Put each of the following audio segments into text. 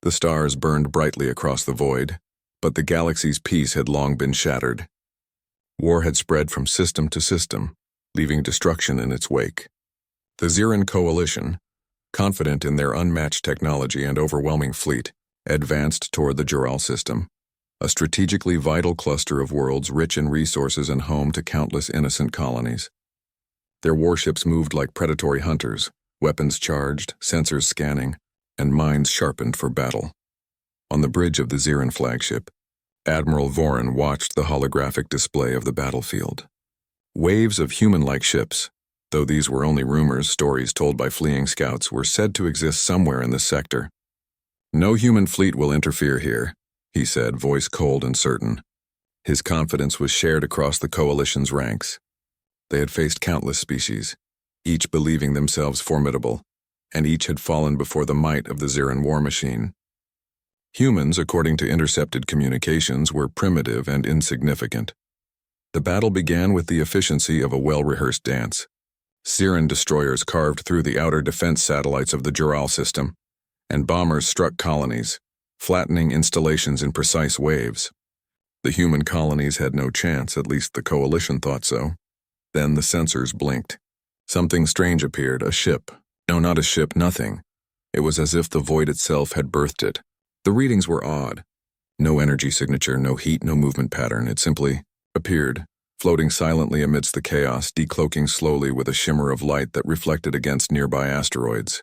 The stars burned brightly across the void, but the galaxy's peace had long been shattered. War had spread from system to system, leaving destruction in its wake. The Xeran coalition, confident in their unmatched technology and overwhelming fleet, advanced toward the Jural system, a strategically vital cluster of worlds rich in resources and home to countless innocent colonies. Their warships moved like predatory hunters, weapons charged, sensors scanning, and minds sharpened for battle. On the bridge of the Xeran flagship, Admiral Vorin watched the holographic display of the battlefield. Waves of human-like ships, though these were only rumors, stories told by fleeing scouts, were said to exist somewhere in this sector. "No human fleet will interfere here," he said, voice cold and certain. His confidence was shared across the coalition's ranks. They had faced countless species, each believing themselves formidable, and each had fallen before the might of the Xeran war machine. Humans, according to intercepted communications, were primitive and insignificant. The battle began with the efficiency of a well-rehearsed dance. Xeran destroyers carved through the outer defense satellites of the Jural system, and bombers struck colonies, flattening installations in precise waves. The human colonies had no chance, at least the coalition thought so. Then the sensors blinked. Something strange appeared, a ship. No, not a ship, nothing. It was as if the void itself had birthed it. The readings were odd. No energy signature, no heat, no movement pattern. It simply appeared, floating silently amidst the chaos, decloaking slowly with a shimmer of light that reflected against nearby asteroids.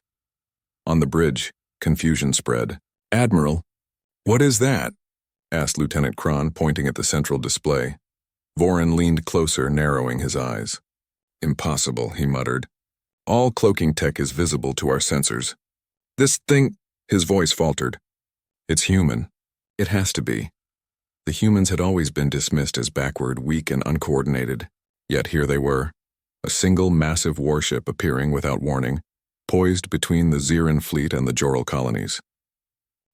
On the bridge, confusion spread. "Admiral, what is that?" asked Lieutenant Kron, pointing at the central display. Vorin leaned closer, narrowing his eyes. "Impossible," he muttered. "All cloaking tech is visible to our sensors. This thing," his voice faltered. "It's human. It has to be." The humans had always been dismissed as backward, weak, and uncoordinated. Yet here they were, a single massive warship appearing without warning, poised between the Xeran fleet and the Jural colonies.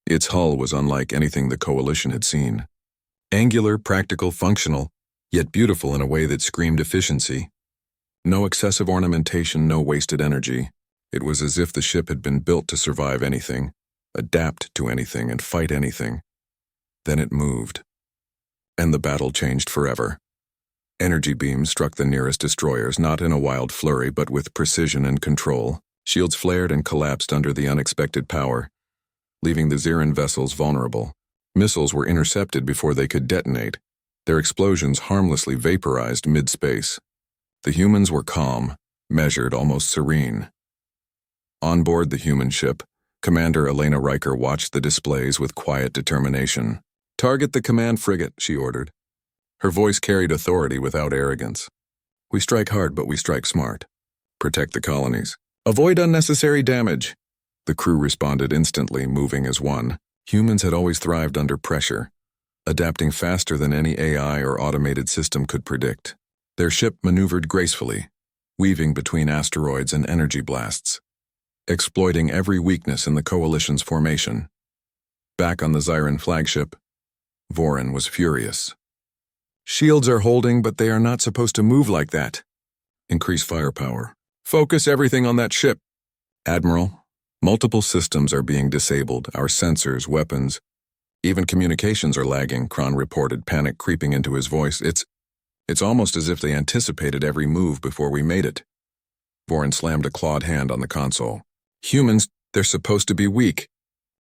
Its hull was unlike anything the Coalition had seen. Angular, practical, functional, yet beautiful in a way that screamed efficiency. No excessive ornamentation, no wasted energy. It was as if the ship had been built to survive anything, adapt to anything, and fight anything. Then it moved. And the battle changed forever. Energy beams struck the nearest destroyers, not in a wild flurry, but with precision and control. Shields flared and collapsed under the unexpected power, leaving the Xeran vessels vulnerable. Missiles were intercepted before they could detonate, their explosions harmlessly vaporized mid-space. The humans were calm, measured, almost serene. On board the human ship, Commander Elena Riker watched the displays with quiet determination. "Target the command frigate," she ordered. Her voice carried authority without arrogance. "We strike hard, but we strike smart. Protect the colonies. Avoid unnecessary damage." The crew responded instantly, moving as one. Humans had always thrived under pressure, adapting faster than any AI or automated system could predict. Their ship maneuvered gracefully, weaving between asteroids and energy blasts, exploiting every weakness in the Coalition's formation. Back on the Xeran flagship, Vorin was furious. "Shields are holding, but they are not supposed to move like that. Increase firepower. Focus everything on that ship." "Admiral, multiple systems are being disabled, our sensors, weapons, even communications are lagging," Kron reported, panic creeping into his voice. It's almost as if they anticipated every move before we made it." Vorin slammed a clawed hand on the console. "Humans, they're supposed to be weak."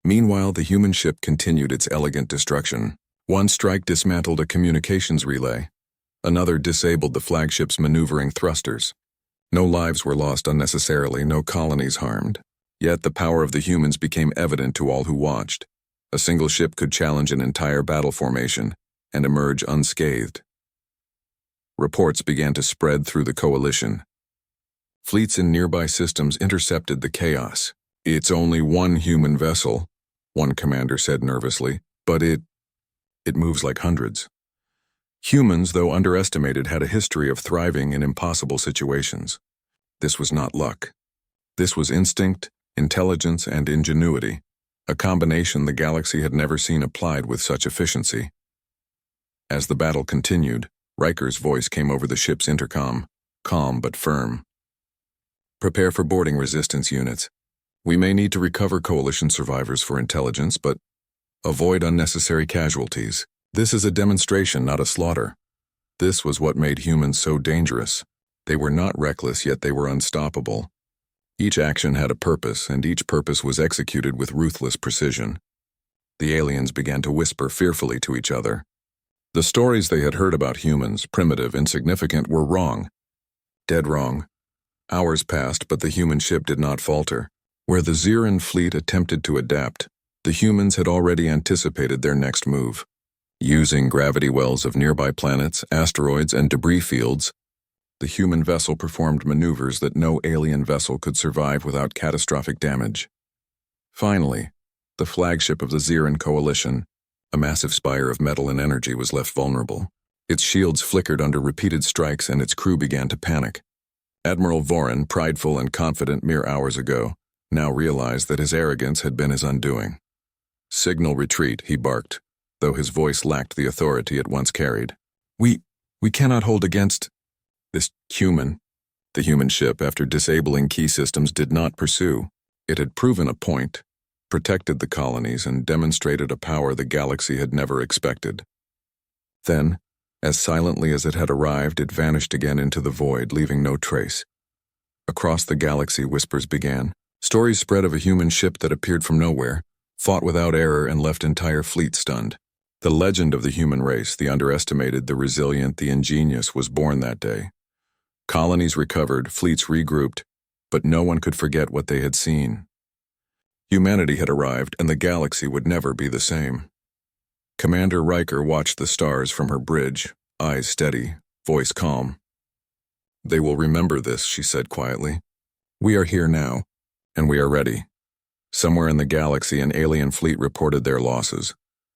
Meanwhile, the human ship continued its elegant destruction. One strike dismantled a communications relay. Another disabled the flagship's maneuvering thrusters. No lives were lost unnecessarily, no colonies harmed. Yet the power of the humans became evident to all who watched. A single ship could challenge an entire battle formation and emerge unscathed. Reports began to spread through the Coalition. Fleets in nearby systems intercepted the chaos. "It's only one human vessel," one commander said nervously, "but it moves like hundreds." Humans, though underestimated, had a history of thriving in impossible situations. This was not luck. This was instinct, intelligence, and ingenuity, a combination the galaxy had never seen applied with such efficiency. As the battle continued, Riker's voice came over the ship's intercom, calm but firm. "Prepare for boarding resistance units. We may need to recover Coalition survivors for intelligence, but avoid unnecessary casualties. This is a demonstration, not a slaughter. This was what made humans so dangerous. They were not reckless, yet they were unstoppable. Each action had a purpose, and each purpose was executed with ruthless precision. The aliens began to whisper fearfully to each other. The stories they had heard about humans, primitive, insignificant, were wrong. Dead wrong. Hours passed, but the human ship did not falter. Where the Ziran fleet attempted to adapt, the humans had already anticipated their next move. Using gravity wells of nearby planets, asteroids, and debris fields, the human vessel performed maneuvers that no alien vessel could survive without catastrophic damage. Finally, the flagship of the Ziran coalition, a massive spire of metal and energy, was left vulnerable. Its shields flickered under repeated strikes and its crew began to panic. Admiral Vorin, prideful and confident mere hours ago, now realized that his arrogance had been his undoing. "Signal retreat," he barked, though his voice lacked the authority it once carried. We cannot hold against this human." The human ship, after disabling key systems, did not pursue. It had proven a point, protected the colonies, and demonstrated a power the galaxy had never expected. Then, as silently as it had arrived, it vanished again into the void, leaving no trace. Across the galaxy, whispers began. Stories spread of a human ship that appeared from nowhere, fought without error, and left entire fleets stunned. The legend of the human race, the underestimated, the resilient, the ingenious, was born that day. Colonies recovered, fleets regrouped, but no one could forget what they had seen. Humanity had arrived, and the galaxy would never be the same. Commander Riker watched the stars from her bridge, eyes steady, voice calm. "They will remember this," she said quietly. "We are here now, and we are ready." Somewhere in the galaxy, an alien fleet reported their losses,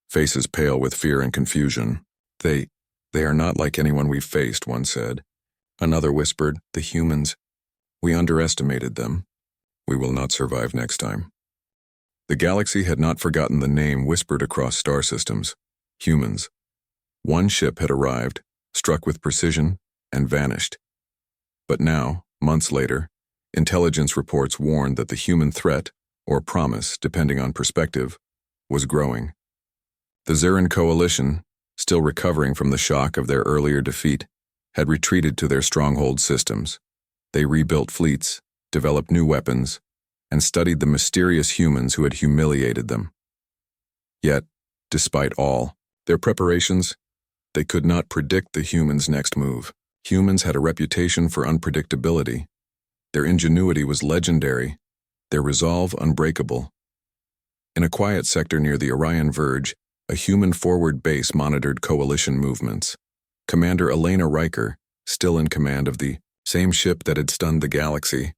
faces pale with fear and confusion. They are not like anyone we've faced," one said. Another whispered, "The humans. We underestimated them. We will not survive next time." The galaxy had not forgotten the name whispered across star systems. Humans. One ship had arrived, struck with precision, and vanished. But now, months later, intelligence reports warned that the human threat, or promise, depending on perspective, was growing. The Ziran coalition, still recovering from the shock of their earlier defeat, had retreated to their stronghold systems. They rebuilt fleets, developed new weapons, and studied the mysterious humans who had humiliated them. Yet, despite all their preparations, they could not predict the humans' next move. Humans had a reputation for unpredictability. Their ingenuity was legendary, their resolve unbreakable. In a quiet sector near the Orion Verge, a human forward base monitored coalition movements. Commander Elena Riker, still in command of the same ship that had stunned the galaxy,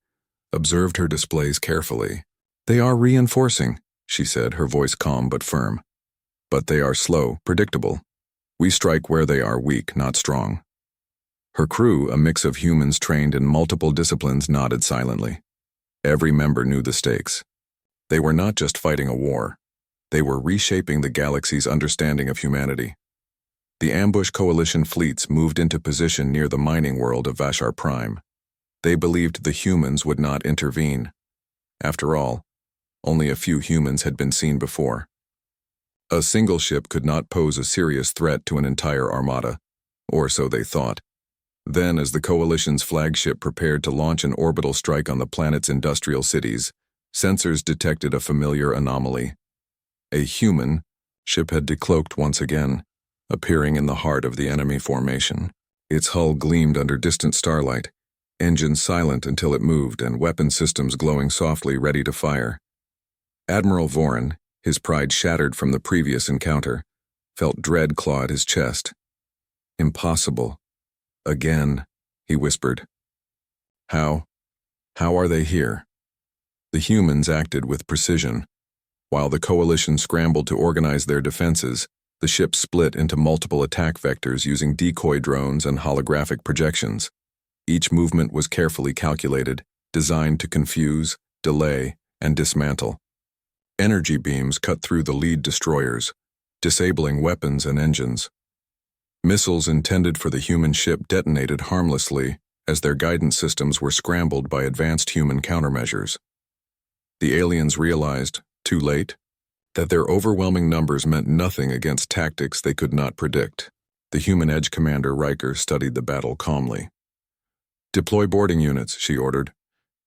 observed her displays carefully. "They are reinforcing," she said, her voice calm but firm. "But they are slow, predictable. We strike where they are weak, not strong." Her crew, a mix of humans trained in multiple disciplines, nodded silently. Every member knew the stakes. They were not just fighting a war. They were reshaping the galaxy's understanding of humanity. The ambush coalition fleets moved into position near the mining world of Vashar Prime. They believed the humans would not intervene. After all, only a few humans had been seen before. A single ship could not pose a serious threat to an entire armada, or so they thought. Then, as the coalition's flagship prepared to launch an orbital strike on the planet's industrial cities, sensors detected a familiar anomaly. A human ship had decloaked once again, appearing in the heart of the enemy formation. Its hull gleamed under distant starlight, engines silent until it moved and weapon systems glowing softly, ready to fire. Admiral Vorin, his pride shattered from the previous encounter, felt dread claw at his chest. "Impossible. Again," he whispered. How are they here?" The humans acted with precision. While the coalition scrambled to organize their defenses, the ship split into multiple attack vectors using decoy drones and holographic projections. Each movement was carefully calculated, designed to confuse, delay, and dismantle. Energy beams cut through the lead destroyers, disabling weapons and engines. Missiles intended for the human ship detonated harmlessly as their guidance systems were scrambled by advanced human countermeasures. The aliens realized, too late, that their overwhelming numbers meant nothing against tactics they could not predict. The human edge commander Riker studied the battle calmly. "Deploy boarding units," she ordered.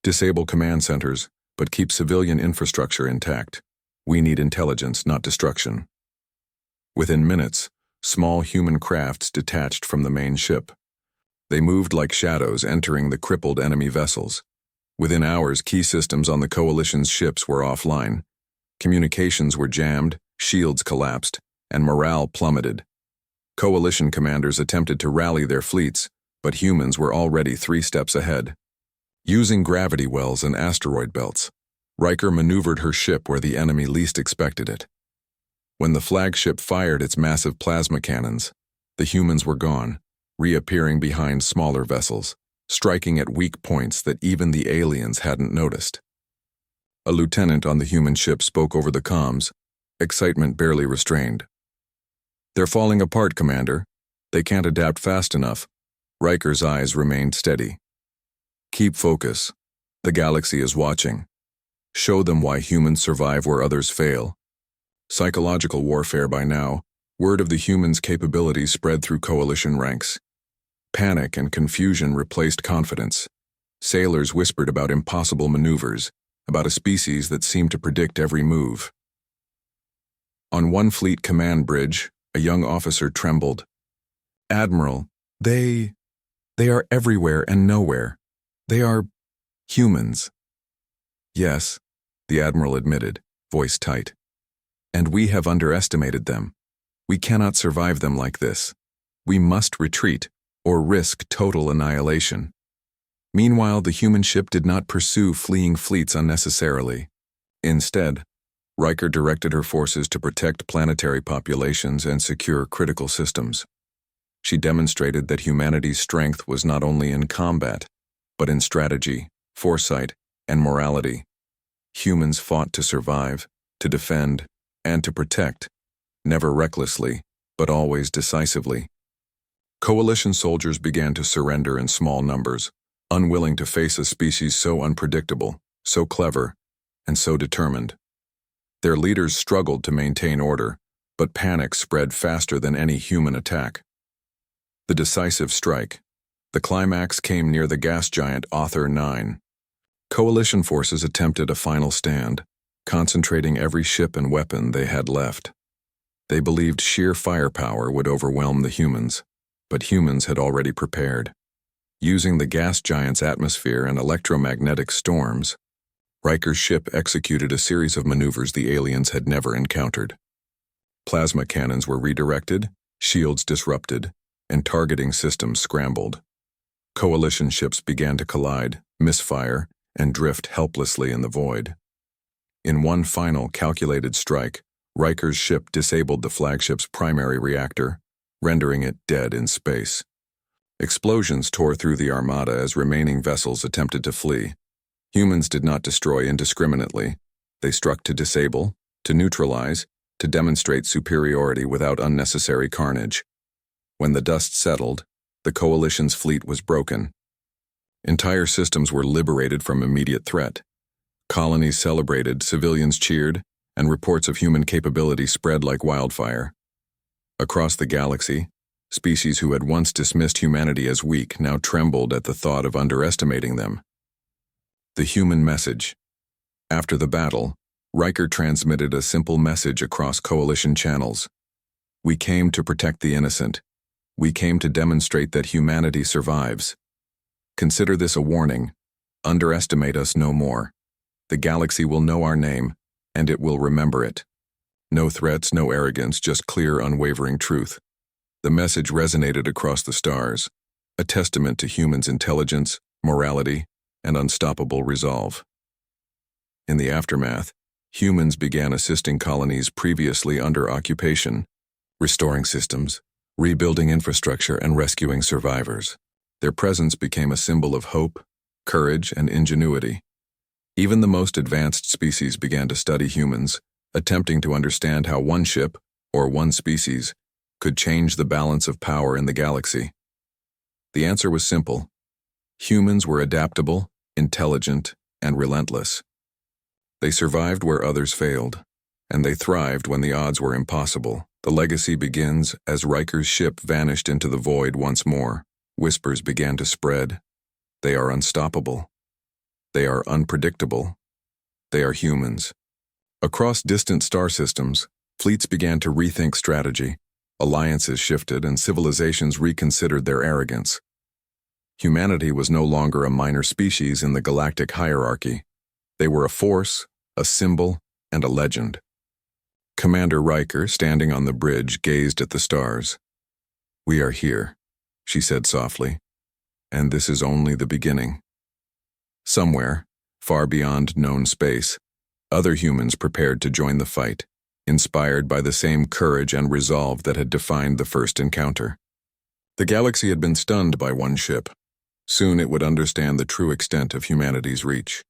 "Disable command centers, but keep civilian infrastructure intact. We need intelligence, not destruction." Within minutes, small human crafts detached from the main ship. They moved like shadows, entering the crippled enemy vessels. Within hours, key systems on the Coalition's ships were offline. Communications were jammed, shields collapsed, and morale plummeted. Coalition commanders attempted to rally their fleets, but humans were already 3 steps ahead. Using gravity wells and asteroid belts, Riker maneuvered her ship where the enemy least expected it. When the flagship fired its massive plasma cannons, the humans were gone, reappearing behind smaller vessels, striking at weak points that even the aliens hadn't noticed. A lieutenant on the human ship spoke over the comms, excitement barely restrained. "They're falling apart, Commander. They can't adapt fast enough." Riker's eyes remained steady. "Keep focus. The galaxy is watching. Show them why humans survive where others fail." Psychological warfare by now, word of the humans' capabilities spread through Coalition ranks. Panic and confusion replaced confidence. Sailors whispered about impossible maneuvers, about a species that seemed to predict every move. On one fleet command bridge, a young officer trembled. "Admiral, they are everywhere and nowhere. They are humans." "Yes," the Admiral admitted, voice tight. "And we have underestimated them. We cannot survive them like this. We must retreat, or risk total annihilation." Meanwhile, the human ship did not pursue fleeing fleets unnecessarily. Instead, Riker directed her forces to protect planetary populations and secure critical systems. She demonstrated that humanity's strength was not only in combat, but in strategy, foresight, and morality. Humans fought to survive, to defend, and to protect, never recklessly, but always decisively. Coalition soldiers began to surrender in small numbers, unwilling to face a species so unpredictable, so clever, and so determined. Their leaders struggled to maintain order, but panic spread faster than any human attack. The decisive strike. The climax came near the gas giant Author 9. Coalition forces attempted a final stand, concentrating every ship and weapon they had left. They believed sheer firepower would overwhelm the humans, but humans had already prepared. Using the gas giant's atmosphere and electromagnetic storms, Riker's ship executed a series of maneuvers the aliens had never encountered. Plasma cannons were redirected, shields disrupted, and targeting systems scrambled. Coalition ships began to collide, misfire, and drift helplessly in the void. In one final calculated strike, Riker's ship disabled the flagship's primary reactor, rendering it dead in space. Explosions tore through the armada as remaining vessels attempted to flee. Humans did not destroy indiscriminately. They struck to disable, to neutralize, to demonstrate superiority without unnecessary carnage. When the dust settled, the Coalition's fleet was broken. Entire systems were liberated from immediate threat. Colonies celebrated, civilians cheered, and reports of human capability spread like wildfire. Across the galaxy, species who had once dismissed humanity as weak now trembled at the thought of underestimating them. The human message. After the battle, Riker transmitted a simple message across Coalition channels. "We came to protect the innocent. We came to demonstrate that humanity survives. Consider this a warning. Underestimate us no more. The galaxy will know our name, and it will remember it. No threats, no arrogance, just clear, unwavering truth." The message resonated across the stars, a testament to humans' intelligence, morality, and unstoppable resolve. In the aftermath, humans began assisting colonies previously under occupation, restoring systems, rebuilding infrastructure, and rescuing survivors. Their presence became a symbol of hope, courage, and ingenuity. Even the most advanced species began to study humans, attempting to understand how one ship, or one species, could change the balance of power in the galaxy. The answer was simple. Humans were adaptable, intelligent, and relentless. They survived where others failed, and they thrived when the odds were impossible. The legacy begins as Riker's ship vanished into the void once more. Whispers began to spread. They are unstoppable. They are unpredictable. They are humans. Across distant star systems, fleets began to rethink strategy. Alliances shifted and civilizations reconsidered their arrogance. Humanity was no longer a minor species in the galactic hierarchy. They were a force, a symbol, and a legend. Commander Riker, standing on the bridge, gazed at the stars. "We are here," she said softly, "and this is only the beginning." Somewhere, far beyond known space, other humans prepared to join the fight, inspired by the same courage and resolve that had defined the first encounter. The galaxy had been stunned by one ship. Soon it would understand the true extent of humanity's reach.